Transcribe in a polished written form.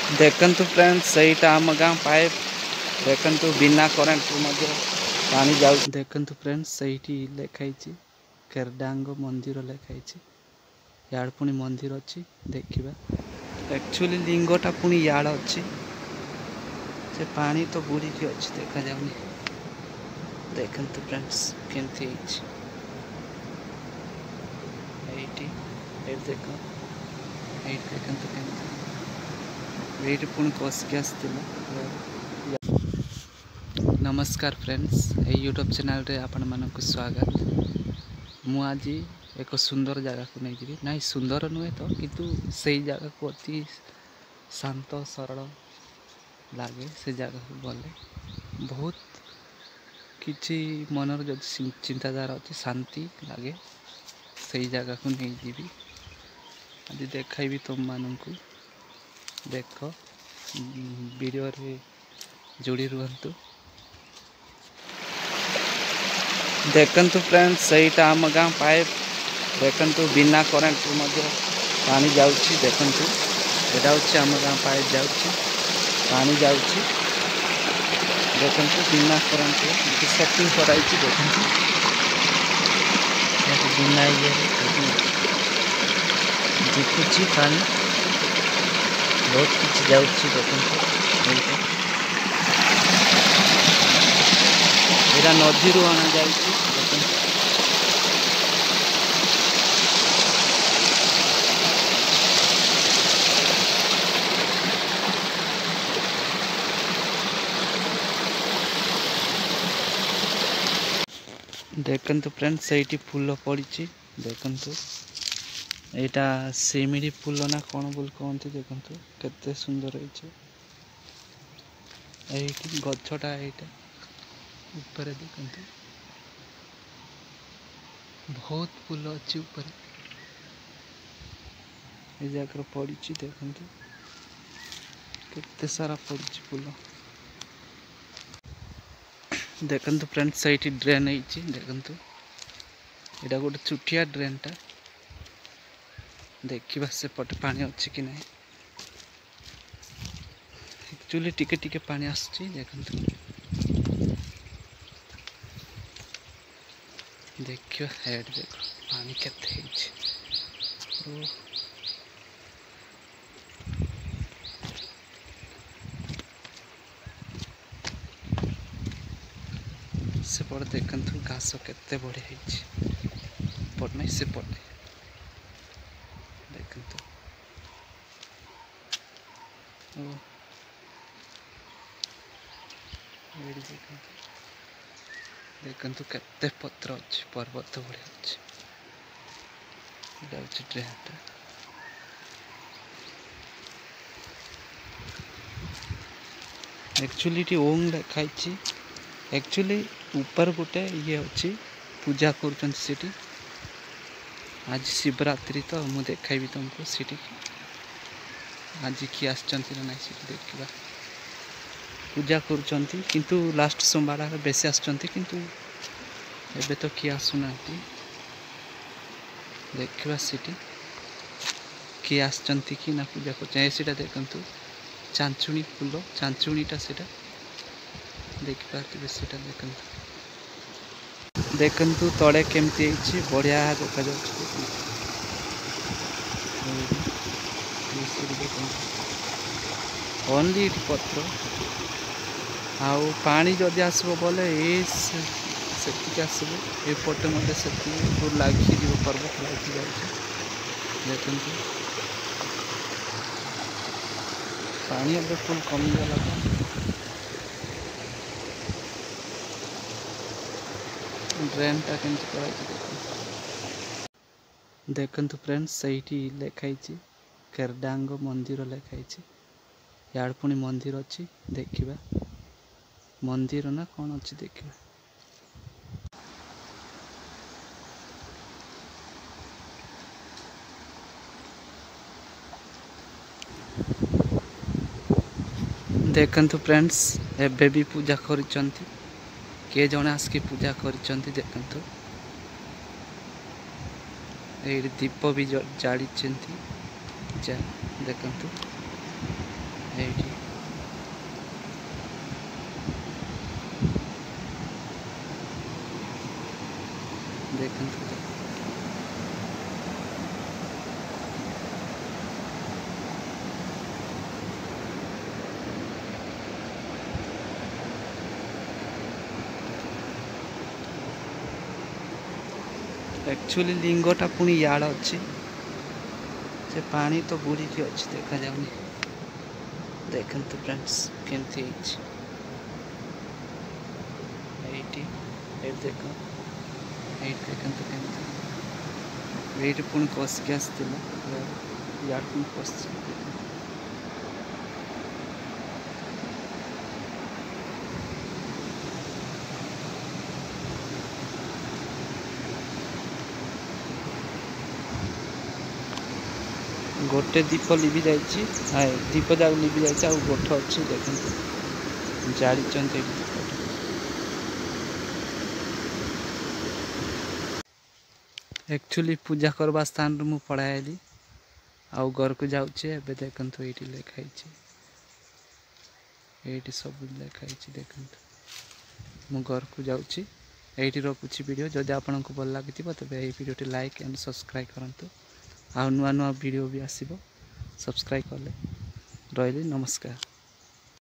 देखंतु फ्रेंड्स सहीटा आम गाँ पाइप देखंतु बिना करेंट पानी जाऊ। देखंतु फ्रेंड्स सहीटी लेखाई केरडांग मंदिर लेखाई याड़ पुणी मंदिर अच्छी देखा एक्चुअली लिंगटा पुणी याड़ अच्छी से पानी तो बुड़ी की अच्छी देखा जाऊनी। देखंतु फ्रेंड्स केमती देख देखंतु केमती पुणी कसिक आसला। नमस्कार फ्रेंड्स ये यूट्यूब चैनल रे आपण मानक स्वागत। मु आज एक सुंदर जगह को नहीं जी ना सुंदर नुहे तो किंतु से जगह को अति शांत सरल लगे से जगह को गले बहुत किसी मनर जो चिंताधारा अच्छी शांति लगे से जगह को नहीं जीवी आज देखाई तुम मानक देख वीडियो रे जोड़ी रुहतु। देखंतु फ्रेंड्स सहीटा आम गाँ पाइप देखंतु बिना करेंट पानी जाऊँगी। देखंतु एटा होछि आम गाँ पाइप जाऊँगी पानी जाऊँगी। देखंतु बिना करेंट सेटिंग कराई देखंतु बिना ये झुकुची पानी बहुत किसी जाऊँगी। देखंतु एटा नदी रू आना जाऊँगी। देखंतु फ्रेंड्स सहीटी फूल पड़ी देखंतु यहाँ सेमिड़ी फूल ना कौन बोल कहते देखंतु केते सुंदर है गछटा यहाँ ऊपर देखंतु बहुत फूल अच्छी ऊपर ये जगह पड़ी देखंतु केते सारा पड़ी फूल। देखंतु फ्रेंड्स सहीटी ड्रेन है देखंतु यहाँ गोटे छुटिया ड्रेनटा देखा से पटे पानी अच्छी कि नहीं एक्चुअली टिके टिके पानी आसुची देखंतु देखियो हेड देख पानी केते सेपट देखंतु घास केते बढ़िया पट नहीं सेपट देखंतु देखंतु केते पत्र अच्छी पर्वत बढ़िया अच्छी ट्रेन एक्चुअली ओम लिखाई एक्चुअली ऊपर गोटे ये अच्छी पूजा कर आज शिवरात्रि तो मुझे देखाई तुमको सीटी आज किए आसना ना देखा पूजा कर किंतु लास्ट सोमवार बेस आसुँच तो किए आसुना देखा सीटी किए आसुँच कि ना पूजा कर देखु चांचुणी फूल चांचुणीटा से देखिए सीटा देखंतु तले केमती बढ़िया देखा ओनली पत्र आउ पानी जदि आसब बोले से आसब एपटे मत से लगी पर्वत लगी जाए देखंतु पानी अब फुल कमीगला ड्रेनटा केमती देखंतु फ्रेंड्स सहीटी लेखाई केरडांग मंदिर लेखाई याड़ पुणी मंदिर अच्छी देखा मंदिर ना कौन अच्छी देखा। देखंतु फ्रेंड्स एबे भी पूजा करिसंती के जने आसकी पूजा करिसंती देखंतु ये दीप भी जाड़ी जा देखंतु ଏଇଠି ଦେଖନ୍ତୁ एक्चुअली लिंगटा पुणी याड अच्छी से पानी तो बुड़ीकी अच्छी देखा जाऊनी देखते फ्रेंड्स केमती देख ये देखते केमती ये पुणी कसिक आसला यार पुणी कस गोटे दीप लिभि जाइए दीप जाक लिभि जाइए गोठ अच्छी देखते जाड़ी एक्चुअली पूजा करवा स्थान मु पढ़ाई आउ घर को जाऊे देखते ये लिखाई ये सब लिखाई देखते मु घर को जाऊँगी ये रखुच्छी वीडियो जदि आपन को भल लगी तेज ये वीडियो लाइक एंड सब्सक्राइब करूँ आ नुआ नुआ वीडियो भी आसब सब्सक्राइब कले रही नमस्कार।